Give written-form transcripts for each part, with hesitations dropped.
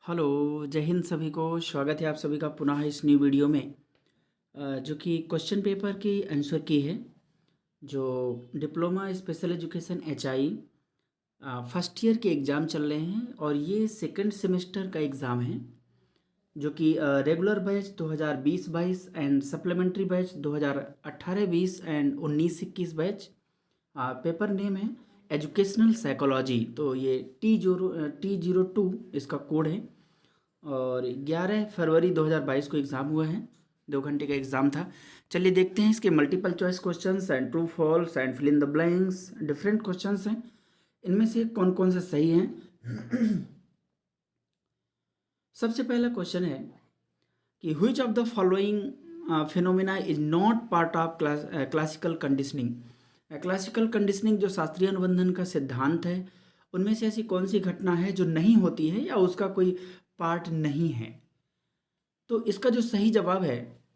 Hello, जय हिंद सभी को। स्वागत है आप सभी का पुनः इस न्यू वीडियो में जो कि क्वेश्चन पेपर की आंसर की है। जो diploma special education HI first year के एग्ज़ाम चल रहे हैं और ये सेकंड सेमेस्टर का एग्ज़ाम है जो कि regular batch 2020-22 and supplementary batch 2018-20 and 19-21 batch. Paper name है एजुकेशनल साइकोलॉजी। तो ये T02 इसका कोड है और 11 फरवरी 2022 को एग्ज़ाम हुआ है। 2 घंटे का एग्ज़ाम था। चलिए देखते हैं इसके multiple choice questions and true false and fill in the blanks. Different questions हैं, इनमें से कौन कौन से सही हैं। सबसे पहला क्वेश्चन है कि which of the following phenomena is not part of classical conditioning. Classical conditioning जो शास्त्रीय अनुबंधन का सिद्धांत है, उनमें से ऐसी कौन सी घटना है जो नहीं होती है या उसका कोई पार्ट नहीं है। तो इसका जो सही जवाब है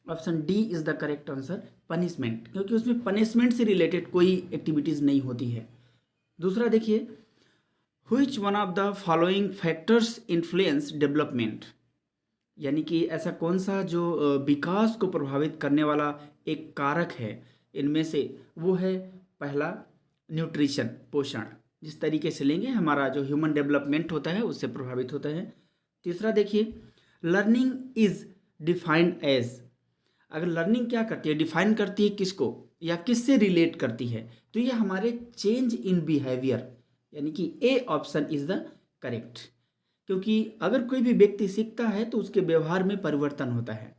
option D is the correct answer, punishment, क्योंकि उसमें पनिशमेंट से रिलेटेड कोई एक्टिविटीज नहीं होती है। दूसरा देखिए, which one of the following factors influence development, यानी कि ऐसा कौन सा जो विकास को प्रभावित करने वाला एक कारक है इनमें से। वो है पहला न्यूट्रिशन, पोषण। जिस तरीके से लेंगे हमारा जो ह्यूमन डेवलपमेंट होता है उससे प्रभावित होता है। तीसरा देखिए, लर्निंग इज डिफाइंड एज, अगर लर्निंग क्या करती है, डिफाइन करती है किसको या किससे रिलेट करती है, तो ये हमारे चेंज इन बिहेवियर, यानी कि A option is the correct. क्योंकि अगर कोई भी व्यक्ति सीखता है तो उसके व्यवहार में परिवर्तन होता है।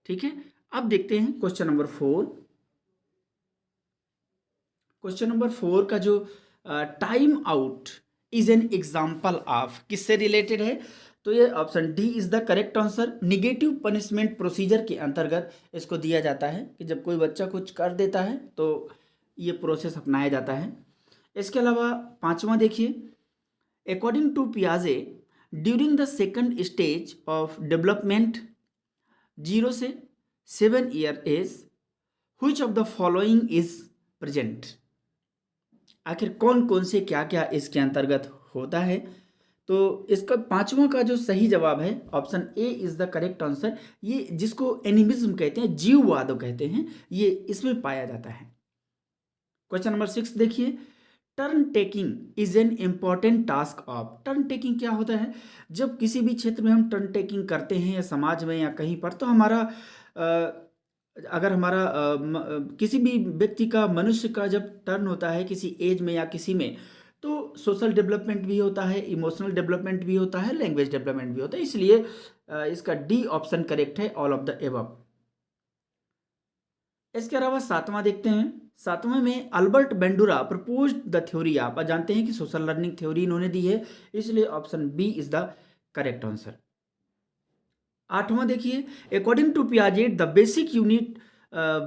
ठीक है, अब देखते हैं क्वेश्चन नंबर 4। क्वेश्चन नंबर 4 का जो time out is an example of, किससे रिलेटेड है, तो ये option D is the correct answer. Negative punishment procedure के अंतर्गत इसको दिया जाता है कि जब कोई बच्चा कुछ कर देता है तो ये प्रोसेस अपनाया जाता है। इसके अलावा पांचवा देखिए, अकॉर्डिंग टू पियाजे during the second stage of development 0 से 7 year age which of the following is present. आखिर कौन कौन से क्या क्या इसके अंतर्गत होता है, तो इसका पांचवा का जो सही जवाब है option A is the correct answer. ये जिसको एनिमिज्म कहते हैं, जीववाद कहते हैं, ये इसमें पाया जाता है। क्वेश्चन नंबर 6 देखिए, turn taking is an important task of. Turn taking क्या होता है, जब किसी भी क्षेत्र में हम टर्न टेकिंग करते हैं या समाज में या कहीं पर, तो हमारा अगर हमारा किसी भी व्यक्ति का, मनुष्य का जब टर्न होता है किसी एज में या किसी में, तो सोशल डेवलपमेंट भी होता है, इमोशनल डेवलपमेंट भी होता है, लैंग्वेज डेवलपमेंट भी होता है। इसलिए इसका डी ऑप्शन करेक्ट है, ऑल ऑफ द एबव। इसके अलावा सातवां देखते हैं। सातवें में Albert Bandura proposed the theory, आप जानते हैं कि सोशल लर्निंग थ्योरी इन्होंने दी है, इसलिए option B is the correct answer. आठवां देखिए, according to Piaget the basic unit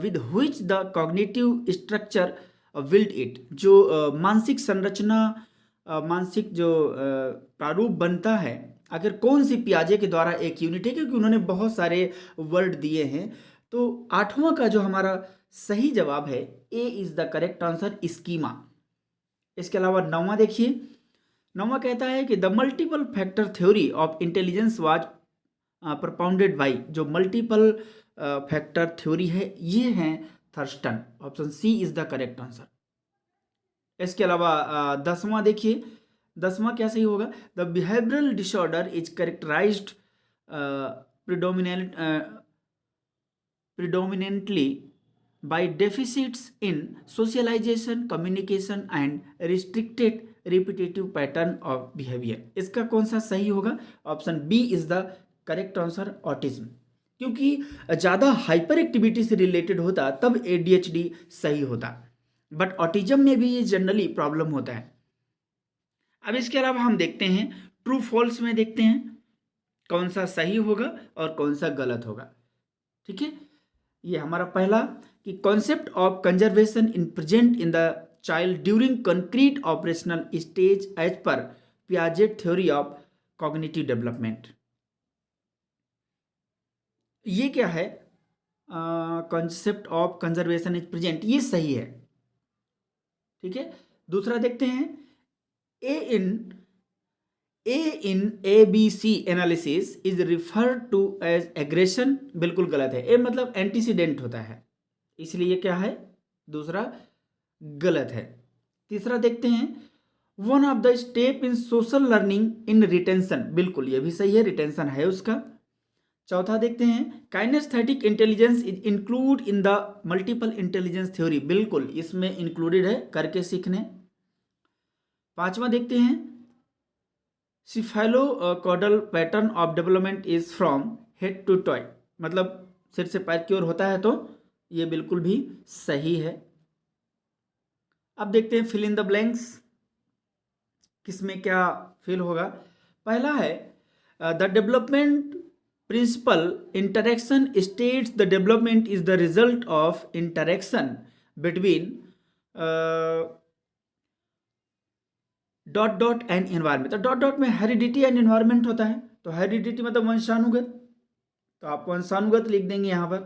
with which the cognitive structure build it, जो मानसिक संरचना, मानसिक जो प्रारूप बनता है, अगर कौन सी पियाजे के द्वारा एक यूनिट है, क्योंकि उन्होंने बहुत सारे वर्ड दिए हैं। तो आठवां का जो हमारा सही जवाब है A is the correct answer, schema. इसके अलावा नौवां देखिए, नौवां कहता है कि the multiple factor theory of intelligence was propounded by, जो मल्टीपल फैक्टर थ्योरी है ये है Thurstone, option C is the correct answer. इसके अलावा 10वां देखिए, 10वां क्या सही होगा, the behavioural disorder is characterised predominantly by deficits in socialization, communication and restricted repetitive pattern of behavior। इसका कौन सा सही होगा, option B is the correct answer, autism. क्योंकि ज़्यादा हाइपर एक्टिविटी से रिलेटेड होता तब ADHD सही होता, बट ऑटिज्म में भी ये जनरली प्रॉब्लम होता है। अब इसके अलावा हम देखते हैं ट्रू फॉल्स में, देखते हैं कौन सा सही होगा और कौन सा गलत होगा। ठीक है, ये हमारा पहला कि concept of conservation in present in the child during concrete operational stage as per Piaget theory of cognitive development. ये क्या है, concept of conservation is present, ये सही है। ठीक है, दूसरा देखते हैं, a in a in ABC analysis is referred to as aggression, बिल्कुल गलत है। ए मतलब एंटीसीडेंट होता है, इसलिए क्या है, दूसरा गलत है। तीसरा देखते हैं, one of the step in social learning in retention, बिल्कुल ये भी सही है, रिटेंशन है उसका। चौथा देखते हैं, kinesthetic intelligence is include in the multiple intelligence theory, बिल्कुल इसमें इंक्लूडेड है, करके सीखने। पांचवा देखते हैं, cephalocaudal pattern of development is from head to toe, मतलब सिर से पैर की ओर होता है, तो ये बिल्कुल भी सही है। अब देखते हैं फिल इन द ब्लैंक्स, किसमें क्या फिल होगा। पहला है the development principle interaction states the development is the result of interaction between dot dot and environment. तो डॉट डॉट में हेरिडिटी एंड एनवायरमेंट होता है, तो हेरिडिटी मतलब वंशानुगत, तो आप वंशानुगत लिख देंगे यहां पर,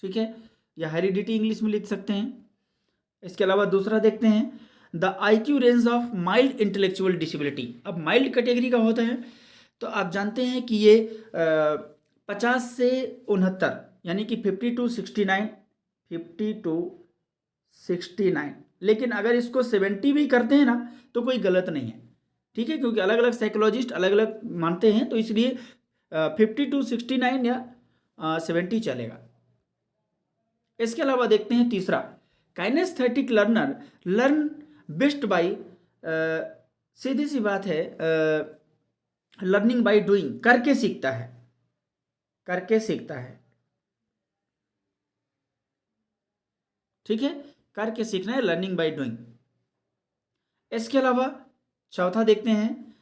ठीक है, या हेरिडिटी इंग्लिश में लिख सकते हैं। इसके अलावा दूसरा देखते हैं, the IQ range of mild intellectual disability. अब माइल्ड कैटेगरी का होता है, तो आप जानते हैं कि ये 50 से 69, यानी कि 50 to 69, 50 to 69, लेकिन अगर इसको 70 भी करते हैं ना तो कोई गलत नहीं है, ठीक है, क्योंकि अलग अलग साइकोलॉजिस्ट अलग अलग मानते हैं, तो इसलिए 50 to 69 या 70 चलेगा। इसके अलावा देखते हैं तीसरा, kinesthetic learner learn best by, सीधी सी बात है, लर्निंग बाय डूइंग, करके सीखता है, करके सीखता है, ठीक है, करके सीखना है, लर्निंग बाय डूइंग। इसके अलावा चौथा देखते हैं,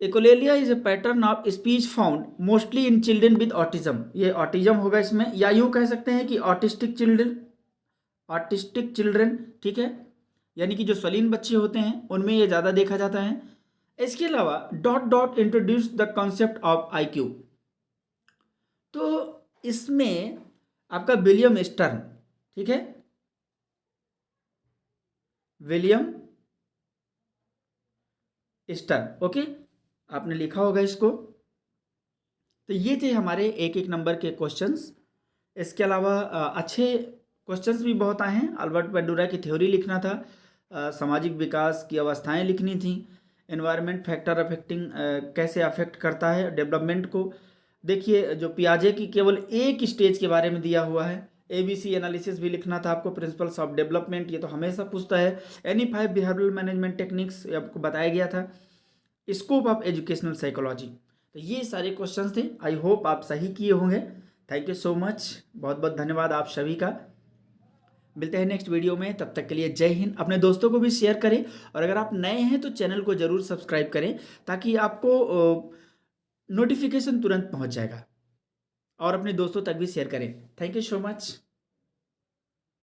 echolalia is a pattern of speech found mostly in children with autism, ये ऑटिज्म होगा इसमें, या यूं कह सकते हैं कि ऑटिस्टिक चिल्ड्रन, ऑटिस्टिक चिल्ड्रन, ठीक है, यानी कि जो स्वलीन बच्चे होते हैं उनमें ये ज़्यादा देखा जाता है। इसके अलावा dot dot introduce the concept of IQ, तो इसमें आपका विलियम स्टर्न, ठीक है, विलियम स्टर्न, ओके, आपने लिखा होगा इसको। तो ये थे हमारे एक एक नंबर के क्वेश्चंस। इसके अलावा अच्छे क्वेश्चंस भी बहुत आए हैं। अल्बर्ट पेंडुरा की थ्योरी लिखना था, सामाजिक विकास की अवस्थाएं लिखनी थी, एनवायरनमेंट फैक्टर अफेक्टिंग, कैसे अफेक्ट करता है डेवलपमेंट को। देखिए जो पियाजे की केवल एक स्टेज के बारे में दिया हुआ है। ABC एनालिसिस भी लिखना था आपको, प्रिंसिपल्स ऑफ डेवलपमेंट, ये तो हमेशा पूछता है। एनी 5 बिहेवियरल मैनेजमेंट टेक्निक्स आपको बताया गया था। स्कोप ऑफ एजुकेशनल साइकोलॉजी, तो ये सारे क्वेश्चंस थे। आई होप आप सही किए होंगे। थैंक यू सो मच, बहुत बहुत धन्यवाद आप सभी का। मिलते हैं नेक्स्ट वीडियो में, तब तक के लिए जय हिंद। अपने दोस्तों को भी शेयर करें, और अगर आप नए हैं तो चैनल को ज़रूर सब्सक्राइब करें, ताकि आपको नोटिफिकेशन तुरंत पहुंच जाएगा, और अपने दोस्तों तक भी शेयर करें। Thank you so much.